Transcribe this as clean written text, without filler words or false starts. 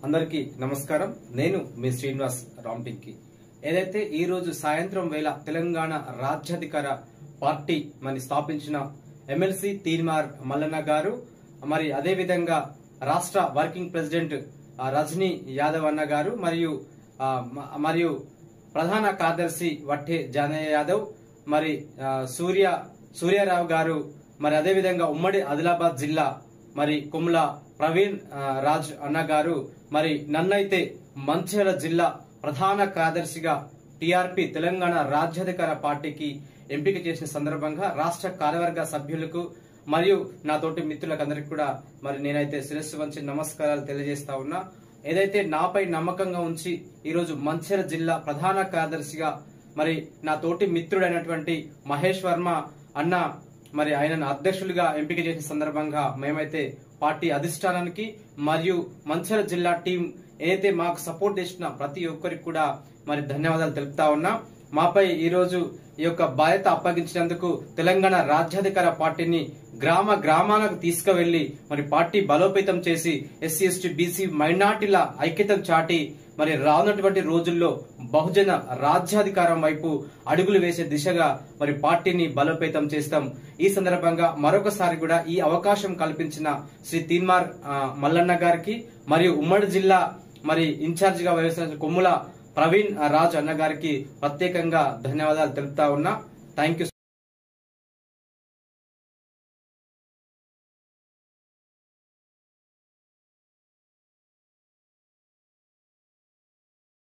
అందరికీ నమస్కారం. నేను మీ శ్రీనివాస్ రాంపింకి. ఏదైతే ఈ రోజు సాయంత్రం వేళ తెలంగాణ రాజ్యాధికార పార్టీ మరి స్థాపించిన ఎమ్మెల్సీ తీన్మార్ మల్లన్న గారు, మరి అదే విధంగా రాష్ట్ర వర్కింగ్ ప్రెసిడెంట్ రజనీ యాదవ్ అన్న గారు మరియు ప్రధాన కార్యదర్శి వట్టే జానయ్య యాదవ్, మరి సూర్యారావు గారు, మరి అదే విధంగా ఉమ్మడి ఆదిలాబాద్ జిల్లా మరి కొమ్ముల ప్రవీణ్ రాజ్ అన్న గారు, మరి నన్నైతే మంచిర్యాల జిల్లా ప్రధాన కార్యదర్శిగా టీఆర్పీ తెలంగాణ రాజ్యాధికార పార్టీకి ఎంపిక చేసిన సందర్భంగా రాష్ట్ర కార్యవర్గ సభ్యులకు మరియు నా తోటి మిత్రులకందరికీ కూడా మరి నేనైతే శిరస్సు వంచి నమస్కారాలు తెలియజేస్తా ఉన్నా. ఏదైతే నాపై నమ్మకంగా ఉంచి ఈరోజు మంచిర్యాల జిల్లా ప్రధాన కార్యదర్శిగా మరి నా తోటి మిత్రుడైనటువంటి మహేష్ వర్మ అన్న మరి ఆయనను అధ్యక్షులుగా ఎంపిక చేసిన సందర్భంగా మేమైతే పార్టీ అధిష్టానానికి మరియు మంచిర్యాల జిల్లా టీం ఏదైతే మాకు సపోర్ట్ చేసిన ప్రతి ఒక్కరికి కూడా మరి ధన్యవాదాలు తెలుపుతా ఉన్నా. మాపై ఈ రోజు ఈ యొక్క బాధ్యత అప్పగించినందుకు తెలంగాణ రాజ్యాధికార పార్టీని గ్రామాలకు తీసుకువెళ్లి మరి పార్టీ బలోపేతం చేసి ఎస్సీ ఎస్టీ బీసీ మైనార్టీల ఐక్యతను చాటి మరి రానున్నటువంటి రోజుల్లో బహుజన రాజ్యాధికారం వైపు అడుగులు వేసే దిశగా మరి పార్టీని బలోపేతం చేస్తాం. ఈ సందర్భంగా మరొకసారి కూడా ఈ అవకాశం కల్పించిన శ్రీ తీన్మార్ మల్లన్న గారికి మరియు ఉమ్మడి జిల్లా మరి ఇన్ఛార్జ్ గా వ్యవహరిస్తున్న కొమ్ముల ప్రవీణ్ రాజ్ అన్న గారికి ప్రత్యేకంగా ధన్యవాదాలు తెలుపుతా ఉన్నా. Thank you.